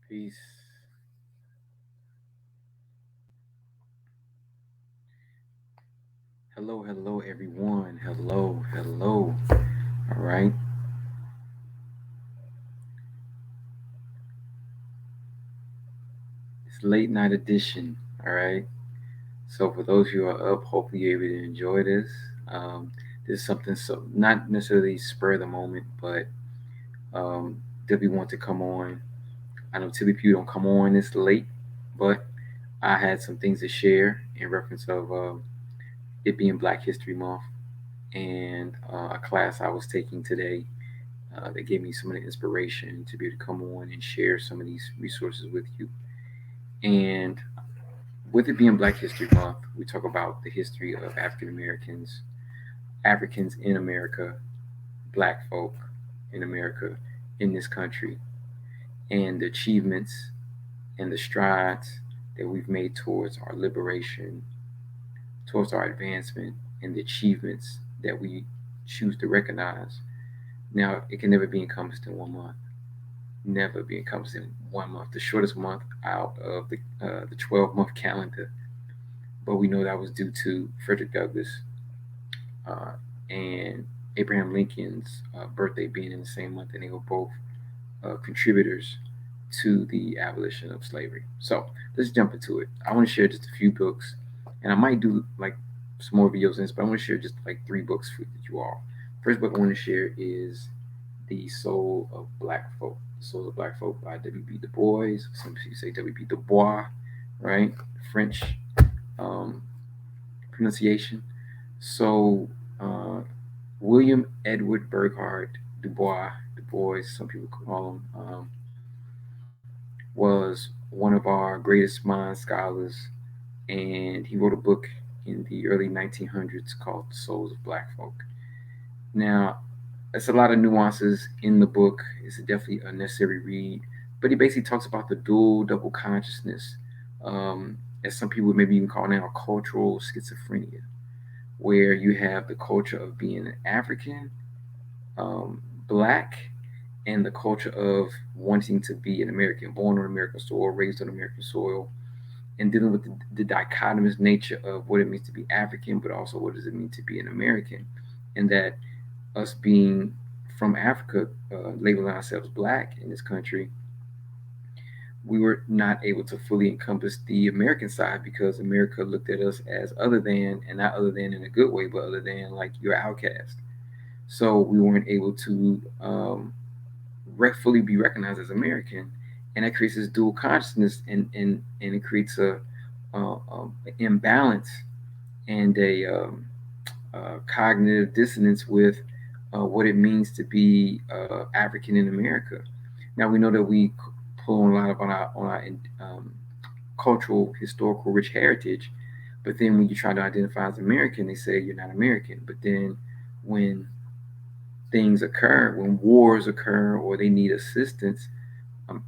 Peace. Hello, hello, everyone. Hello, hello. All right. It's late night edition. All right. So for those who are up, hopefully you're able to enjoy this. Um, this is something so not necessarily spur of the moment, but um, that we want to come on. I know typically you don't come on this late, but I had some things to share in reference of it being Black History Month and a class I was taking today that gave me some of the inspiration to be able to come on and share some of these resources with you. And with it being Black History Month, we talk about the history of African Americans, Africans in America, Black folk in America, in this country, and the achievements and the strides that we've made towards our liberation, towards our advancement, and the achievements that we choose to recognize. Now, it can never be encompassed in 1 month. Never be encompassed in 1 month, the shortest month out of the 12-month calendar. But we know that was due to Frederick Douglass uh, and Abraham Lincoln's birthday being in the same month, and they were both contributors to the abolition of slavery. So let's jump into it. I want to share just a few books, and I might do like some more videos in this, but I want to share just like 3 books for you all. First book I want to share is The Soul of Black Folk. The Soul of Black Folk by W.B. Du Bois. Some people say W.B. Du Bois, right? French um, pronunciation. So, uh, William Edward Burghardt Du Bois, some people call him, was one of our greatest mind scholars, and he wrote a book in the early 1900s called The Souls of Black Folk. Now, there's a lot of nuances in the book. It's definitely a necessary read, but he basically talks about the double consciousness, um, as some people maybe even call now cultural schizophrenia, where you have the culture of being an African, um, black, and the culture of wanting to be an American, born on American soil, raised on American soil, and dealing with the dichotomous nature of what it means to be African, but also what does it mean to be an American, and that us being from Africa, labeling ourselves black in this country, we were not able to fully encompass the American side because America looked at us as other than, and not other than in a good way, but other than like you're outcast. So we weren't able to fully be recognized as American, and that creates this dual consciousness, and it creates an imbalance and a cognitive dissonance with what it means to be African in America. Now we know that we pull on a lot of on our um, cultural, historical, rich heritage, but then when you try to identify as American, they say you're not American. But then when things occur, when wars occur, or they need assistance,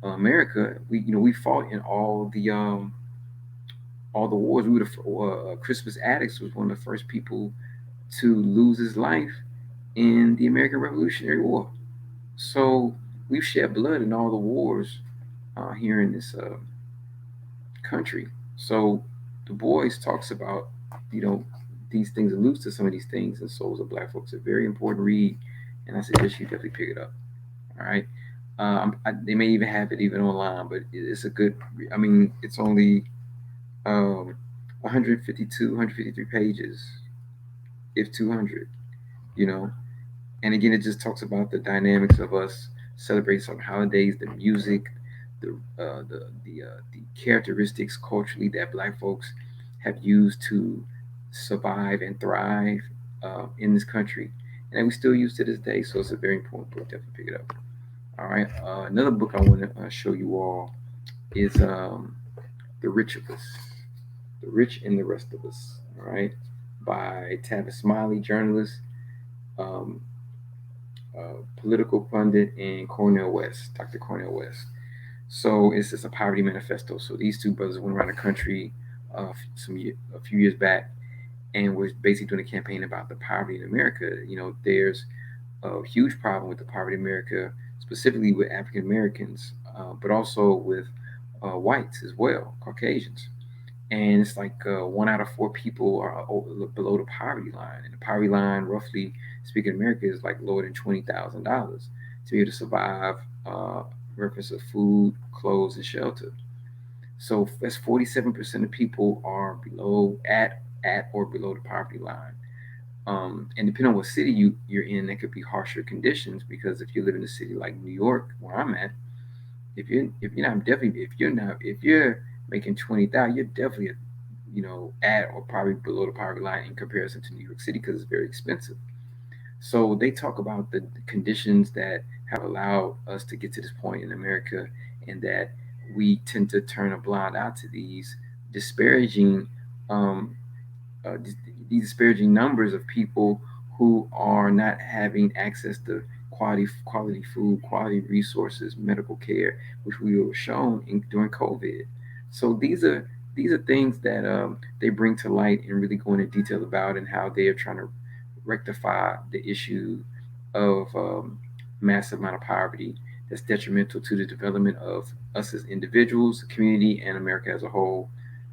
America, we fought in all the wars. We were Crispus Attucks was one of the first people to lose his life in the American Revolutionary War. So we've shed blood in all the wars here in this country. So Du Bois talks about, you know, these things, alludes to some of these things, and Souls of Black Folks. A very important read, and I suggest you definitely pick it up. All right. They may even have it even online, but it's a good. I mean, it's only 152, 153 pages, if 200. You know, and again, it just talks about the dynamics of us celebrating some holidays, the music, the the characteristics culturally that Black folks have used to survive and thrive in this country, and that we still use to this day. So it's a very important book. Definitely pick it up. All right. Another book I want to show you all is The Rich of Us, The Rich and the Rest of Us. All right, by Tavis Smiley, journalist, um, political pundit, and Cornell West, Dr. Cornell West. So it's just a poverty manifesto. So these two brothers went around the country a few years back and was basically doing a campaign about the poverty in America. You know, there's a huge problem with the poverty in America, specifically with African Americans, but also with whites as well, Caucasians. And it's like 1 out of 4 people are below the poverty line. And the poverty line, roughly speaking, in America is like lower than $20,000 to be able to survive. Reference of food, clothes, and shelter. So that's 47% of people are below at or below the poverty line. And depending on what city you're in, that could be harsher conditions because if you live in a city like New York, where I'm at, if you're making 20,000, you're definitely at or probably below the poverty line in comparison to New York City because it's very expensive. So they talk about the conditions that have allowed us to get to this point in America, and that we tend to turn a blind eye to disparaging um, these disparaging numbers of people who are not having access to quality food, quality resources, medical care, which we were shown during COVID. So these are things that they bring to light and really go into detail about, and how they are trying to rectify the issue of massive amount of poverty that's detrimental to the development of us as individuals, community, and America as a whole.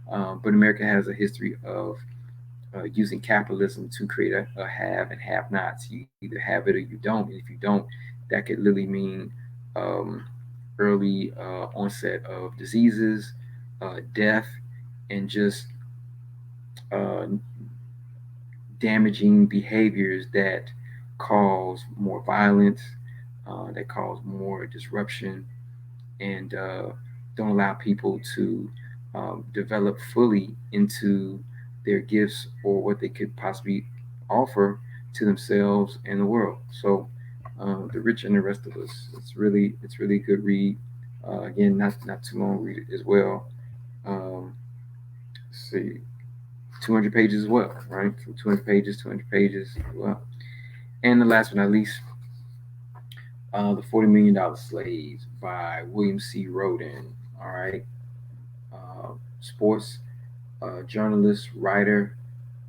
But America has a history of using capitalism to create a have and have nots. You either have it or you don't. And if you don't, that could literally mean um, early onset of diseases, death, and just uh, damaging behaviors that cause more violence, that cause more disruption, and don't allow people to develop fully into their gifts or what they could possibly offer to themselves and the world. So, the rich and the rest of us. It's really a good read. Again, not too long read it as well. Let's see, 200 pages as well, right? From 200 pages, 200 pages. Well, and the last but not least, the $40 Million Slaves by William C. Rhoden. All right, sports journalist, writer,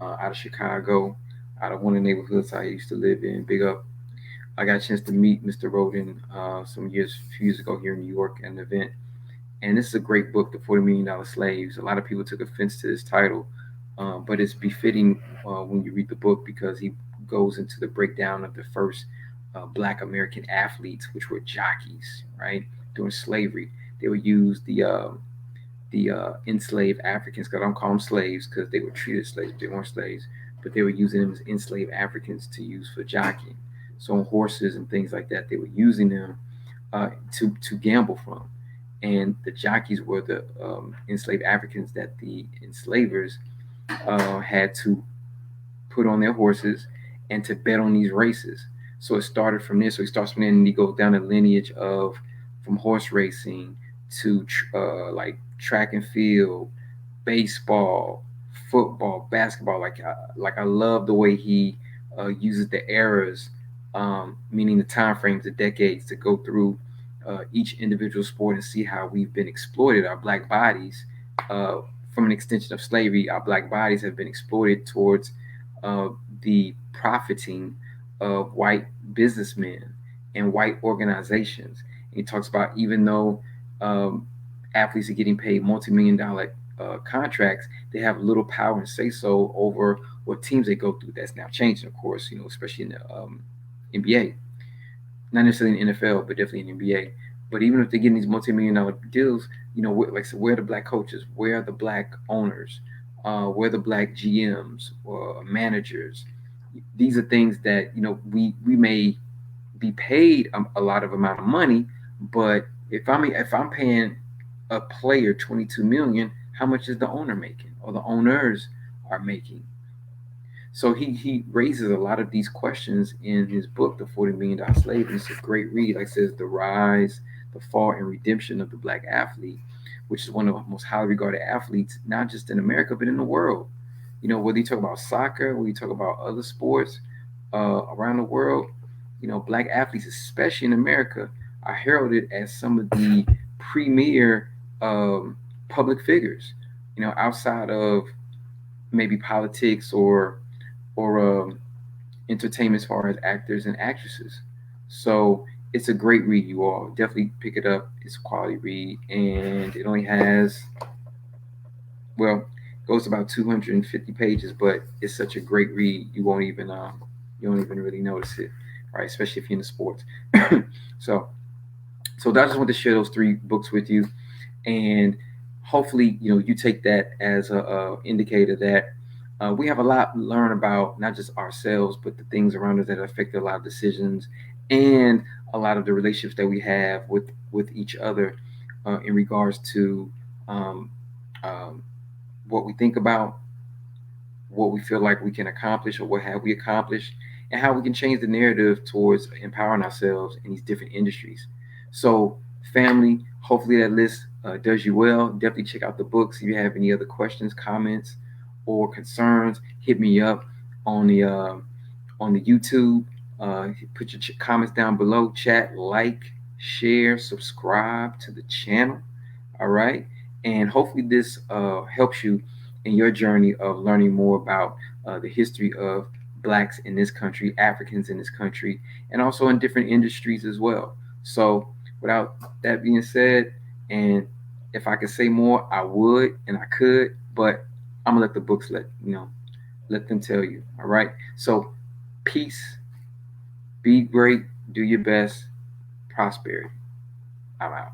out of Chicago, out of one of the neighborhoods I used to live in. Big up. I got a chance to meet Mr. Rhoden few years ago here in New York at an event. And this is a great book, The $40 Million Slaves. A lot of people took offense to this title, but it's befitting when you read the book because he goes into the breakdown of the first Black American athletes, which were jockeys, right? During slavery, they would use the enslaved Africans, because I don't call them slaves because they were treated as slaves, they weren't slaves, but they were using them as enslaved Africans to use for jockeying. So on horses and things like that, they were using them to gamble from. And the jockeys were the enslaved Africans that the enslavers had to put on their horses and to bet on these races. So it started from there. So he starts from there and he goes down the lineage of from horse racing to like track and field, baseball, football, basketball. Like I love the way he uses the eras, meaning the time frames, the decades, to go through each individual sport and see how we've been exploited. Our black bodies, uh, from an extension of slavery, our black bodies have been exploited towards uh, the profiting of white businessmen and white organizations. And he talks about even though um, athletes are getting paid multi-million-dollar contracts, they have little power and say so over what teams they go through. That's now changing, of course, especially in the NBA. Not necessarily in the NFL, but definitely in the NBA. But even if they're getting these multi-million-dollar deals, like I said, where are the black coaches? Where are the black owners? Where are the black GMs or managers? These are things that we may be paid a lot of amount of money, but if I'm paying a player 22 million, how much is the owner making or the owners are making? So he raises a lot of these questions in his book, The $40 Million Slave. And it's a great read. Like I says, the rise, the fall, and redemption of the black athlete, which is one of the most highly regarded athletes, not just in America but in the world. Whether you talk about soccer, whether you talk about other sports around the world, black athletes, especially in America, are heralded as some of the premier um, public figures. Outside of maybe politics or entertainment as far as actors and actresses. So it's a great read. You all definitely pick it up. It's a quality read, and it only has, well, goes about 250 pages, but it's such a great read. You won't even really notice it, right? Especially if you're into sports. so so I just want to share those three books with you, and hopefully you take that as a indicator that we have a lot to learn about not just ourselves but the things around us that affect a lot of decisions and a lot of the relationships that we have with each other in regards to um, um, what we think about, what we feel like we can accomplish or what have we accomplished, and how we can change the narrative towards empowering ourselves in these different industries. So, family, hopefully that list does you well. Definitely check out the books. If you have any other questions, comments, or concerns, hit me up on the YouTube. Put your comments down below. Chat, like, share, subscribe to the channel. All right. And hopefully this helps you in your journey of learning more about the history of blacks in this country, Africans in this country, and also in different industries as well. So, without that being said, and if I could say more, I would and I could, but I'm gonna let the books let them tell you. All right. So, peace, be great, do your best, prosperity. I'm out.